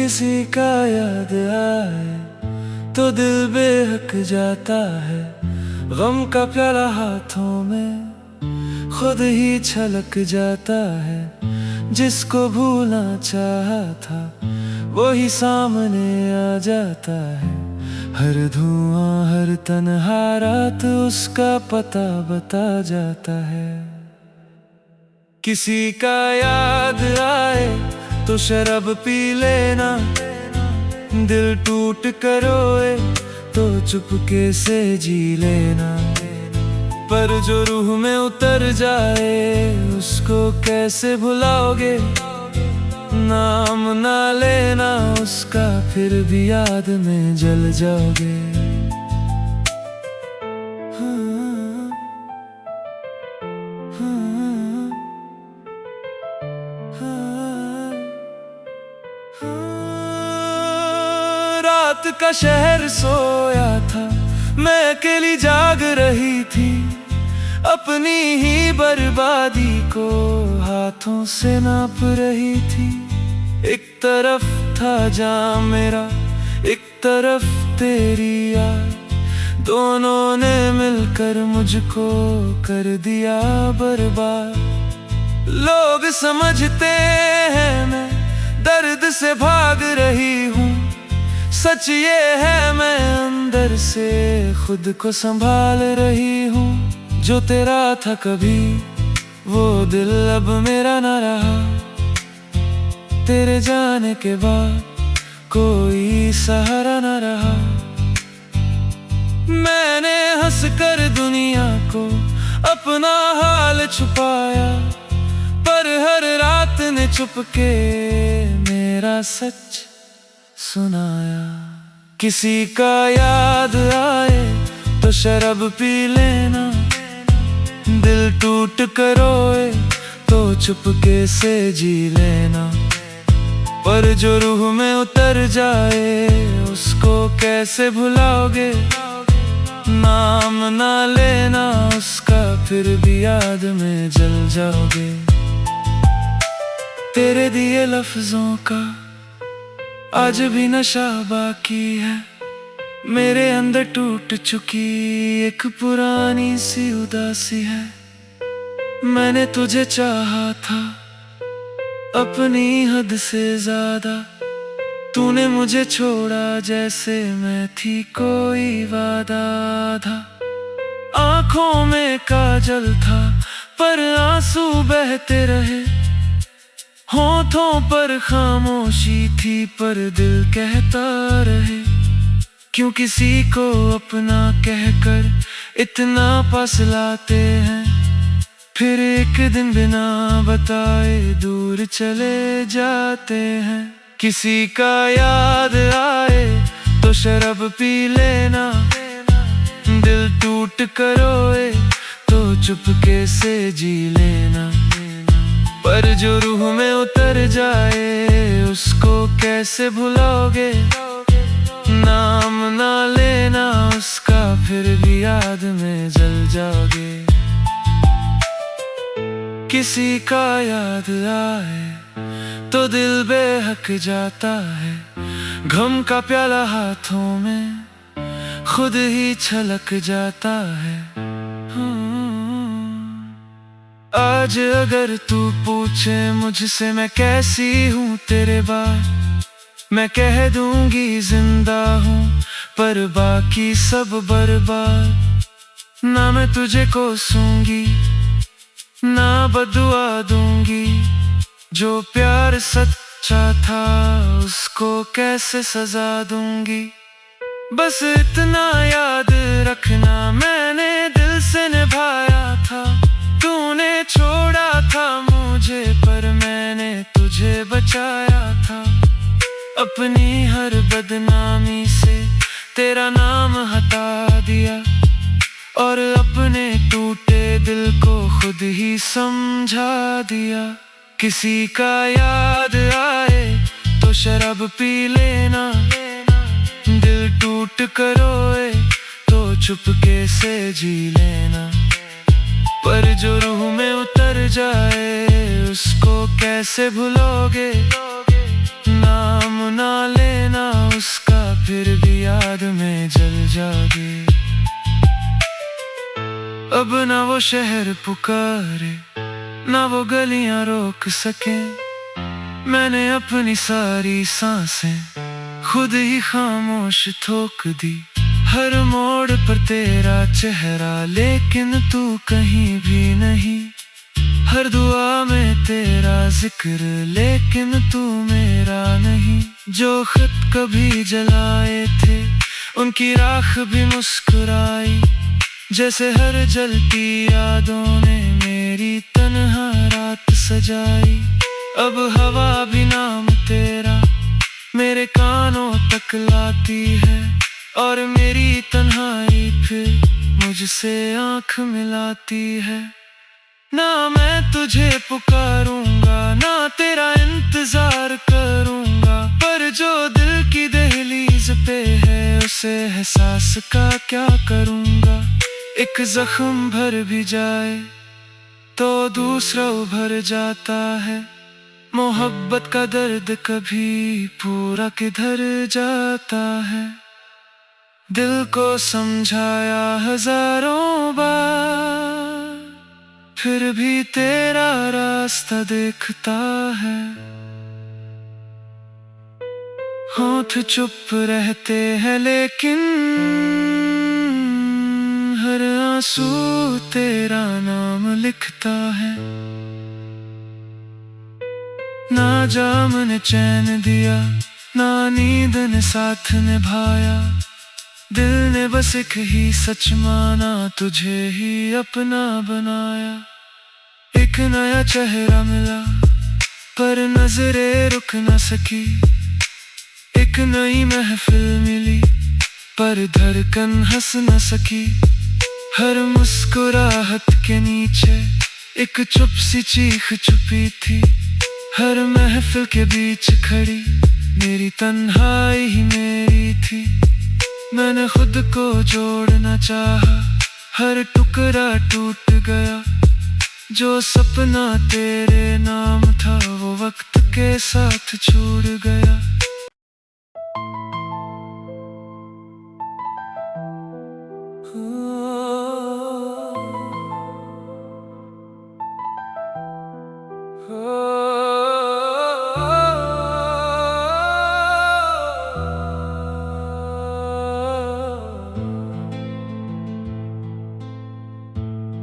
किसी का याद आए तो दिल बेहक जाता है। गम का प्याला हाथों में खुद ही छलक जाता है। जिसको भूलना चाहा था वही सामने आ जाता है। हर धुआं हर तन्हा रात उसका पता बता जाता है। किसी का याद आए तो शराब पी लेना, दिल टूट कर रोए तो चुपके से जी लेना। पर जो रूह में उतर जाए उसको कैसे भुलाओगे। नाम ना लेना उसका फिर भी याद में जल जाओगे। रात का शहर सोया था, मैं अकेली जाग रही थी। अपनी ही बर्बादी को हाथों से नाप रही थी। एक तरफ था जाम मेरा, एक तरफ तेरी याद। दोनों ने मिलकर मुझको कर दिया बर्बाद। लोग समझते हैं मैं दर्द से भाग रही हूँ। सच ये है मैं अंदर से खुद को संभाल रही हूँ। जो तेरा था कभी वो दिल अब मेरा ना रहा। तेरे जाने के बाद कोई सहारा ना रहा। मैंने हंसकर दुनिया को अपना हाल छुपाया, पर हर रात ने चुपके मेरा सच सुनाया। किसी का याद आए तो शराब पी लेना, दिल टूट कर रोए तो चुपके से जी लेना। पर जो रूह में उतर जाए उसको कैसे भुलाओगे। नाम ना लेना उसका फिर भी याद में जल जाओगे। तेरे दिए लफ्जों का आज भी नशा बाकी है। मेरे अंदर टूट चुकी एक पुरानी सी उदासी है। मैंने तुझे चाहा था अपनी हद से ज्यादा। तूने मुझे छोड़ा जैसे मैं थी कोई वादा था। आंखों में काजल था पर आंसू बहते रहे। होठों पर खामोशी थी पर दिल कहता रहे। क्यों किसी को अपना कहकर इतना पास लाते हैं, फिर एक दिन बिना बताए दूर चले जाते हैं। किसी का याद आए तो शराब पी लेना, दिल टूट कर रोए तो चुपके से जी लेना। पर जो रूह में उतर जाए उसको कैसे भुलाओगे। नाम ना लेना उसका फिर भी याद में जल जाओगे। किसी का याद आए तो दिल बेहक जाता है। गम का प्याला हाथों में खुद ही छलक जाता है। आज अगर तू पूछे मुझसे मैं कैसी हूँ तेरे बाद, मैं कह दूंगी जिंदा हूँ पर बाकी सब बर्बाद। ना मैं तुझे कोसूंगी ना बदुआ दूंगी। जो प्यार सच्चा था उसको कैसे सजा दूंगी। बस इतना याद रखना मैंने दिल से निभाया था। तूने छोड़ा था मुझे पर मैंने तुझे बचाया था। अपनी हर बदनामी से तेरा नाम हटा दिया और अपने टूटे दिल को खुद ही समझा दिया। किसी का याद आए तो शराब पी लेना, दिल टूट कर रोए तो चुपके से जी लेना। पर जो रूह में उतर जाए उसको कैसे भूलोगे। नाम ना लेना उसका, फिर भी याद में जल जाओगे। अब ना वो शहर पुकारे, ना वो गलियां रोक सके। मैंने अपनी सारी सांसें खुद ही खामोश ठोक दी। हर मोड़ पर तेरा चेहरा, लेकिन तू कहीं भी नहीं। हर दुआ में तेरा जिक्र, लेकिन तू मेरा नहीं। जो खत कभी जलाए थे, उनकी राख भी मुस्कुराई। जैसे हर जलती यादों ने मेरी तन्हा रात सजाई। अब हवा भी नाम तेरा मेरे कानों तक लाती है, और मेरी तन्हाई फिर मुझसे आंख मिलाती है। ना मैं तुझे पुकारूंगा, ना तेरा इंतजार करूंगा, पर जो दिल की दहलीज पे है उसे एहसास का क्या करूंगा। एक जख्म भर भी जाए तो दूसरा उभर जाता है। मोहब्बत का दर्द कभी पूरा किधर जाता है। दिल को समझाया हजारों बार, फिर भी तेरा रास्ता देखता है। होंठ चुप रहते हैं, लेकिन हर आंसू तेरा नाम लिखता है। ना जाम ने चैन दिया, ना नींद ने साथ निभाया। दिल ने बस एक ही सच माना, तुझे ही अपना बनाया। एक नया चेहरा मिला, पर नजरें रुक न सकी। एक नई महफिल मिली, पर धड़कन हंस न सकी। हर मुस्कुराहट के नीचे एक चुप सी चीख छुपी थी। हर महफिल के बीच खड़ी मेरी तन्हाई ही मेरी थी। मैंने खुद को जोड़ना चाहा, हर टुकड़ा टूट गया। जो सपना तेरे नाम था वो वक्त के साथ छूट गया।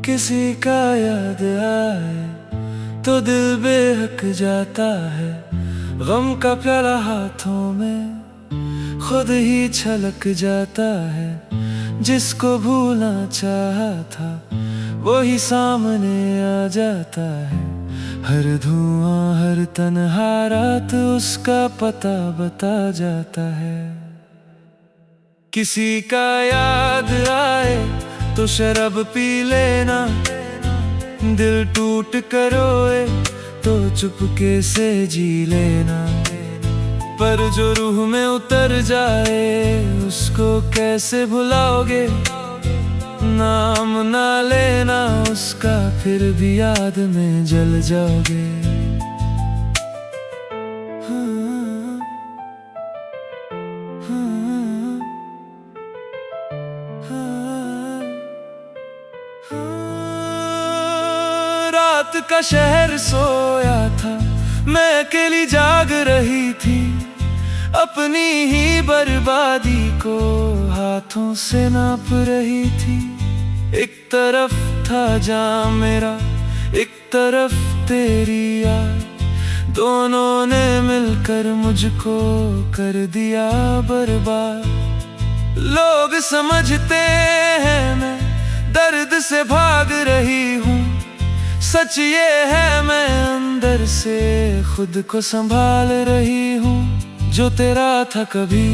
किसी का याद आए तो दिल बेहक जाता है। गम का प्याला हाथों में खुद ही छलक जाता है। जिसको भूलना चाहा था वही सामने आ जाता है। हर धुआं हर तन्हा रात उसका पता बता जाता है। किसी का याद आए तो शराब पी लेना, दिल टूट कर रोए तो चुपके से जी लेना। पर जो रूह में उतर जाए उसको कैसे भुलाओगे। नाम ना लेना उसका, फिर भी याद में जल जाओगे। रात का शहर सोया था, मैं अकेली जाग रही थी। अपनी ही बर्बादी को हाथों से नाप रही थी। एक तरफ था जाम मेरा, एक तरफ तेरी याद। दोनों ने मिलकर मुझको कर दिया बर्बाद। लोग समझते हैं मैं दर्द से भाग रही हूँ। सच ये है मैं अंदर से खुद को संभाल रही हूँ। जो तेरा था कभी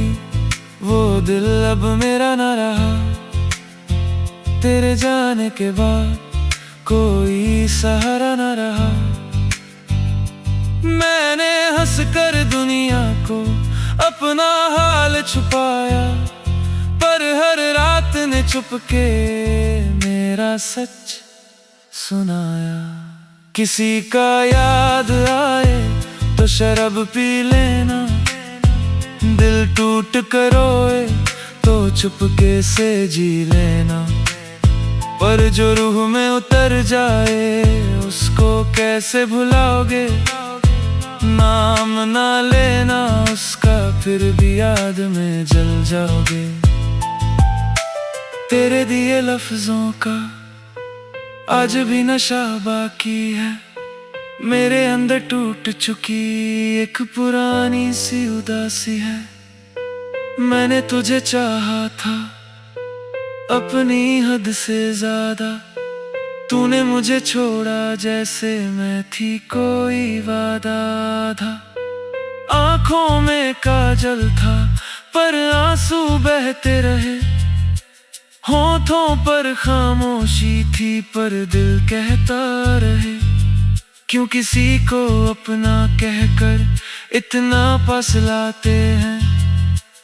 वो दिल अब मेरा ना रहा। तेरे जाने के बाद कोई सहारा ना रहा। मैंने हंसकर दुनिया को अपना हाल छुपाया, पर हर रात ने चुपके मेरा सच सुनाया। किसी का याद आए तो शराब पी लेना, दिल टूट कर रोए तो चुपके से जी लेना, पर जो रूह में उतर जाए उसको कैसे भुलाओगे। नाम ना लेना उसका फिर भी याद में जल जाओगे। तेरे दिए लफ्जों का आज भी नशा बाकी है, मेरे अंदर टूट चुकी एक पुरानी सी उदासी है। मैंने तुझे चाहा था अपनी हद से ज्यादा, तूने मुझे छोड़ा जैसे मैं थी कोई वादा था। आंखों में काजल था पर आंसू बहते रहे, होठों पर खामोशी थी पर दिल कहता रहे। क्यों किसी को अपना कहकर इतना पास लाते हैं,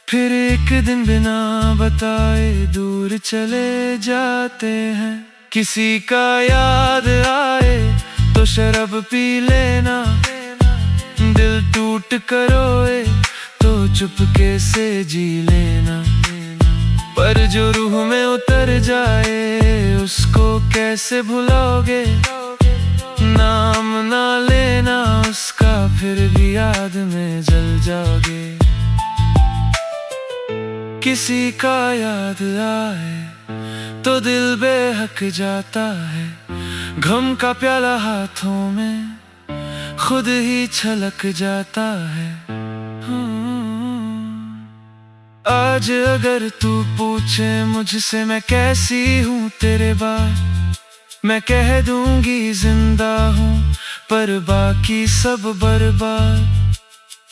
फिर एक दिन बिना बताए दूर चले जाते हैं। किसी का याद आए तो शराब पी लेना, दिल टूट कर रोए तो चुपके से जी लेना, पर जो रूह में उतर जाए उसको कैसे भुलाओगे। नाम ना लेना उसका फिर भी याद में जल जाओगे। किसी का याद आए तो दिल बेहक जाता है, गम का प्याला हाथों में खुद ही छलक जाता है। आज अगर तू पूछे मुझसे मैं कैसी हूँ तेरे बाद, मैं कह दूंगी जिंदा हूँ पर बाकी सब बर्बाद।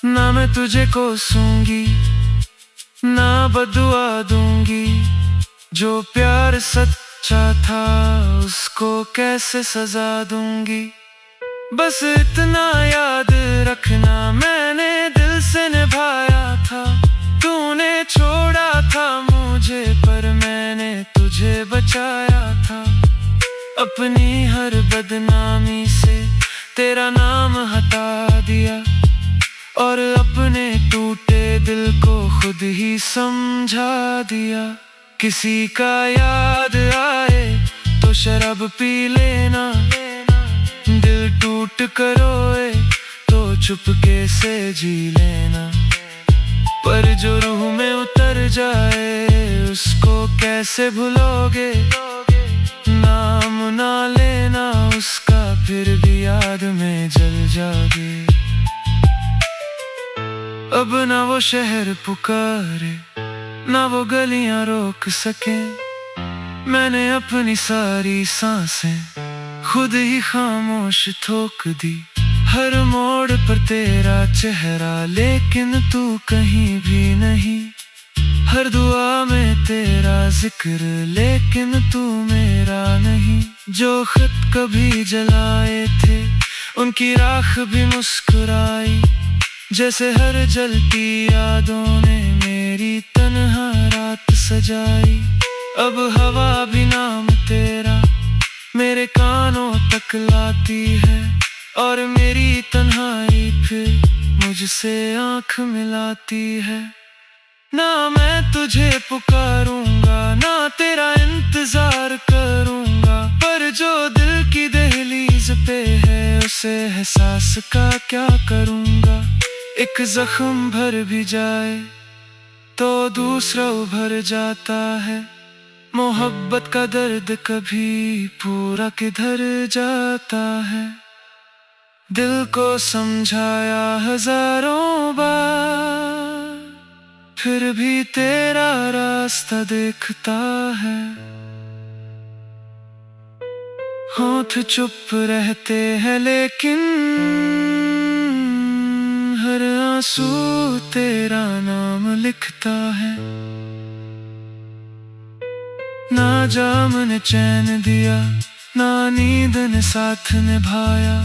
ना मैं तुझे कोसूंगी ना बदुआ दूंगी, जो प्यार सच्चा था उसको कैसे सजा दूंगी। बस इतना याद रखना मैंने दिल से निभाया था, तूने छोड़ा था मुझे पर मैंने तुझे बचाया था। अपनी हर बदनामी से तेरा नाम हटा दिया और अपने टूटे दिल को खुद ही समझा दिया। किसी का याद आए तो शराब पी लेना, दिल टूट कर रोए तो चुपके से जी लेना, पर जो रूह में उतर जाए उसको कैसे भूलोगे। नाम ना लेना उसका फिर भी याद में जल जाओगे। अब ना वो शहर पुकारे ना वो गलियां रोक सके, मैंने अपनी सारी सांसें खुद ही खामोश ठोक दी। हर मोड़ पर तेरा चेहरा लेकिन तू कहीं भी नहीं, हर दुआ में तेरा जिक्र लेकिन तू मेरा नहीं। जो खत कभी जलाए थे उनकी राख भी मुस्कुराई, जैसे हर जलती यादों ने मेरी तन्हा रात सजाई। अब हवा भी नाम तेरा मेरे कानों तक लाती है और मेरी तन्हाई फिर मुझसे आंख मिलाती है। ना मैं तुझे पुकारूंगा ना तेरा इंतजार करूंगा, पर जो दिल की दहलीज पे है उसे एहसास का क्या करूंगा। एक जख्म भर भी जाए तो दूसरा उभर जाता है, मोहब्बत का दर्द कभी पूरा किधर जाता है। दिल को समझाया हजारों बार फिर भी तेरा रास्ता देखता है। होठ चुप रहते हैं लेकिन हर आंसू तेरा नाम लिखता है। ना जाम ने चैन दिया ना नींद ने साथ निभाया,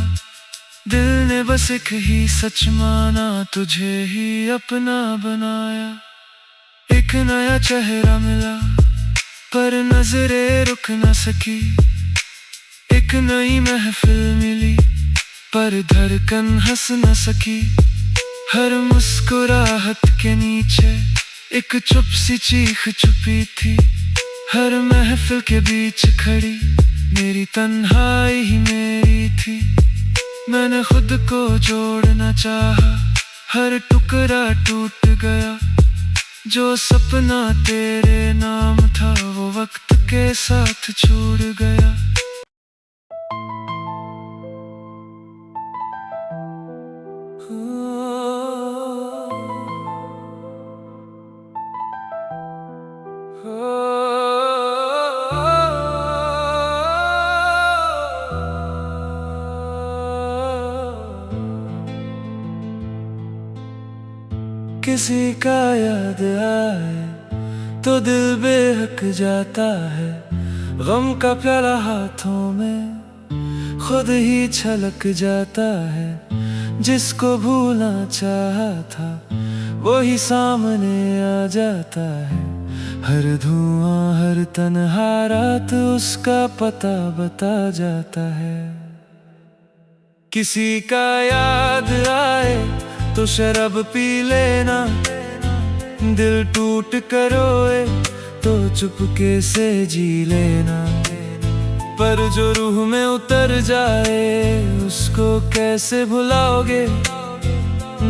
दिल ने बस एक ही सच माना तुझे ही अपना बनाया। एक नया चेहरा मिला पर नजरें रुक न सकी, एक नई महफिल मिली पर धड़कन हंस न सकी। हर मुस्कुराहट के नीचे एक चुप सी चीख छुपी थी। हर महफिल के बीच खड़ी मेरी तन्हाई ही मेरी थी। मैंने खुद को जोड़ना चाहा, हर टुकड़ा टूट गया। जो सपना तेरे नाम था वो वक्त के साथ छूट गया। किसी का याद आए तो दिल बेहक जाता है। गम का प्याला हाथों में खुद ही छलक जाता है। जिसको भूलना चाहा था वही सामने आ जाता है। हर धुआं हर तन्हा रात उसका पता बता जाता है। किसी का याद आए तो शराब पी लेना, दिल टूट कर रोए तो चुपके से जी लेना। पर जो रूह में उतर जाए उसको कैसे भुलाओगे।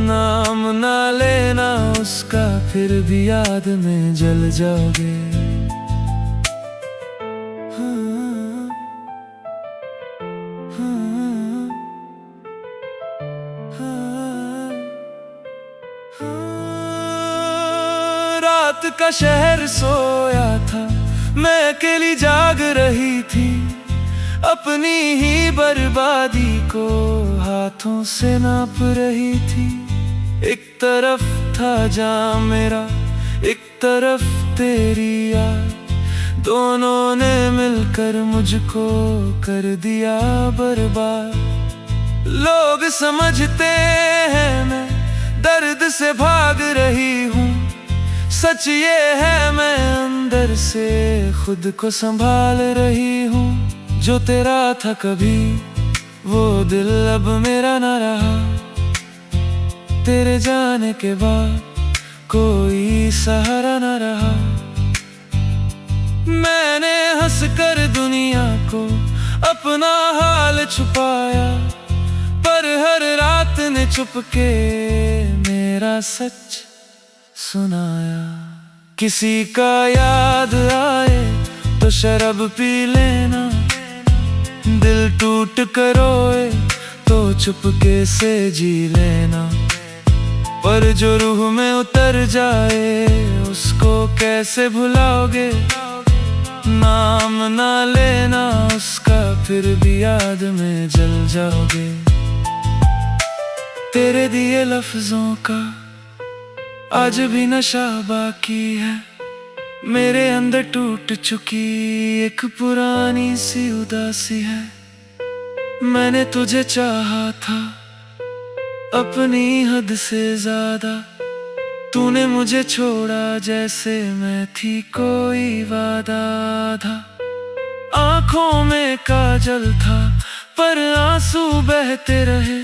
नाम ना लेना उसका फिर भी याद में जल जाओगे। रात का शहर सोया था, मैं अकेली जाग रही थी। अपनी ही बर्बादी को हाथों से नाप रही थी। एक तरफ था जाम मेरा, एक तरफ तेरी याद। दोनों ने मिलकर मुझको कर दिया बर्बाद। लोग समझते हैं मैं दर्द से भाग रही हूँ। सच ये है मैं अंदर से खुद को संभाल रही हूँ। जो तेरा था कभी वो दिल अब मेरा ना रहा। तेरे जाने के बाद कोई सहारा ना रहा। मैंने हंसकर दुनिया को अपना हाल छुपाया, पर हर रात ने चुपके मेरा सच सुनाया। किसी का याद आए तो शराब पी लेना, दिल टूट कर रोए तो चुपके से जी लेना। पर जो रूह में उतर जाए उसको कैसे भुलाओगे। नाम ना लेना उसका फिर भी याद में जल जाओगे। तेरे दिए लफ्जों का आज भी नशा बाकी है। मेरे अंदर टूट चुकी एक पुरानी सी उदासी है। मैंने तुझे चाहा था अपनी हद से ज्यादा। तूने मुझे छोड़ा जैसे मैं थी कोई वादा था। आंखों में काजल था पर आंसू बहते रहे।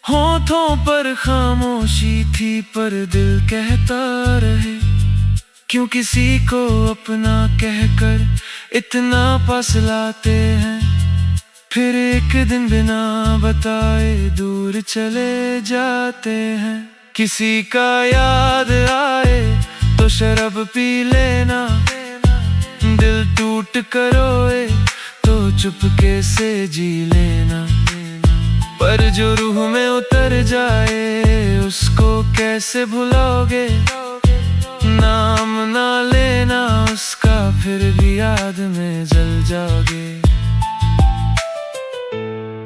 होठों पर खामोशी थी पर दिल कहता रहे। क्यों किसी को अपना कहकर इतना पास लाते हैं, फिर एक दिन बिना बताए दूर चले जाते हैं। किसी का याद आए तो शराब पी लेना, दिल टूट कर रोए तो चुपके से जी लेना। पर जो रूह में उतर जाए उसको कैसे भुलाओगे। नाम ना लेना उसका फिर भी याद में जल जाओगे।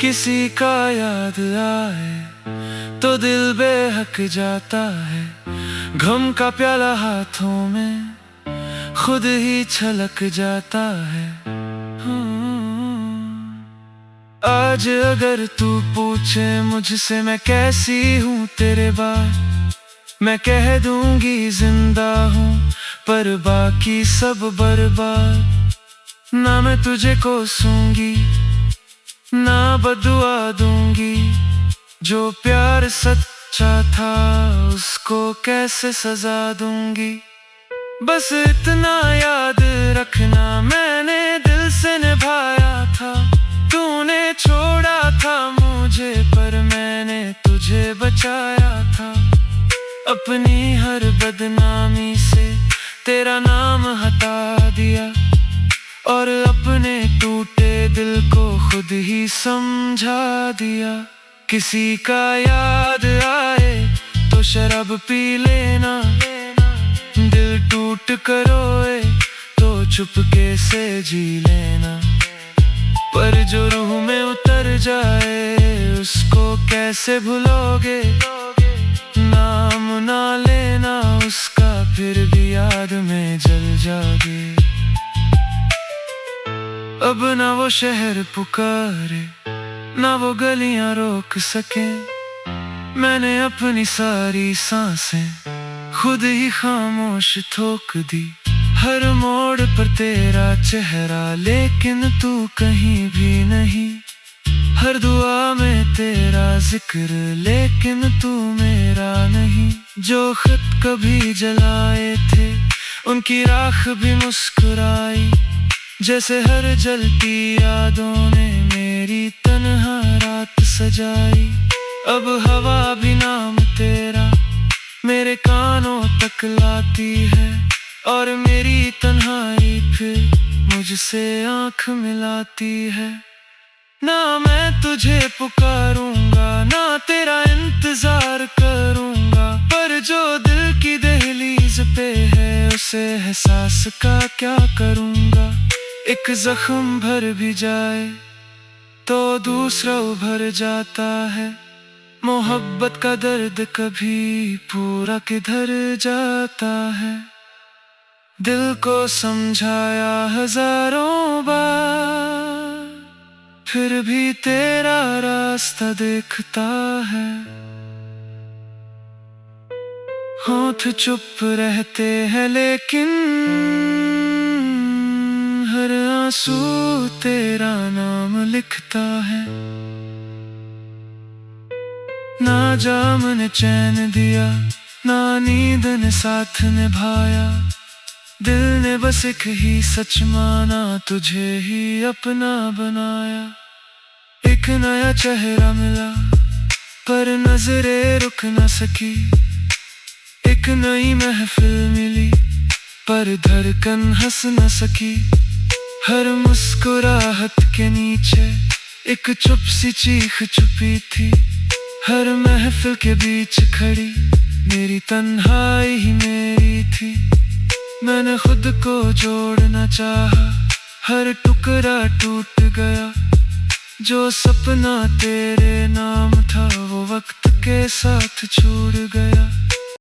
किसी का याद आए तो दिल बेहक जाता है। गम का प्याला हाथों में खुद ही छलक जाता है। आज अगर तू पूछे मुझसे मैं कैसी हूँ तेरे बाद, मैं कह दूंगी जिंदा हूँ पर बाकी सब बर्बाद। ना मैं तुझे कोसूंगी ना बदुआ दूंगी। जो प्यार सच सच्चा था उसको कैसे सजा दूंगी। बस इतना याद रखना मैंने दिल से निभाया था। तूने छोड़ा था मुझे पर मैंने तुझे बचाया था। अपनी हर बदनामी से तेरा नाम हटा दिया और अपने टूटे दिल को खुद ही समझा दिया। किसी का याद आए तो शराब पी लेना, दिल टूट कर रोए तो चुपके से जी लेना। पर जो रूह में उतर जाए उसको कैसे भूलोगे। नाम ना लेना उसका फिर भी याद में जल जाओगे। अब ना वो शहर पुकारे ना वो गलियां रोक सके। मैंने अपनी सारी सांसें खुद ही खामोश ठोक दी। हर मोड़ पर तेरा चेहरा लेकिन तू कहीं भी नहीं। हर दुआ में तेरा जिक्र लेकिन तू मेरा नहीं। जो खत कभी जलाए थे उनकी राख भी मुस्कुराई। जैसे हर जलती यादों ने मेरी तन्हा रात सजाई। अब हवा भी नाम तेरा मेरे कानों तक लाती है और मेरी तन्हाई फिर मुझसे आंख मिलाती है। ना मैं तुझे पुकारूंगा ना तेरा इंतजार करूंगा। पर जो दिल की दहलीज पे है उसे एहसास का क्या करूंगा। एक जख्म भर भी जाए तो दूसरा उभर जाता है। मोहब्बत का दर्द कभी पूरा किधर जाता है। दिल को समझाया हजारों बार फिर भी तेरा रास्ता देखता है। होठ चुप रहते हैं लेकिन हर आंसू तेरा नाम लिखता है। ना जाम ने चैन दिया ना नींद ने साथ निभाया। दिल ने बस एक ही सच माना तुझे ही अपना बनाया। एक नया चेहरा मिला पर नजरें रुक न सकी। एक नई महफिल मिली पर धड़कन हंस न सकी। हर मुस्कुराहट के नीचे एक चुप सी चीख छुपी थी। हर महफिल के बीच खड़ी मेरी तन्हाई ही मेरी थी। मैंने खुद को जोड़ना चाहा हर टुकड़ा टूट गया। जो सपना तेरे नाम था वो वक्त के साथ छूट गया।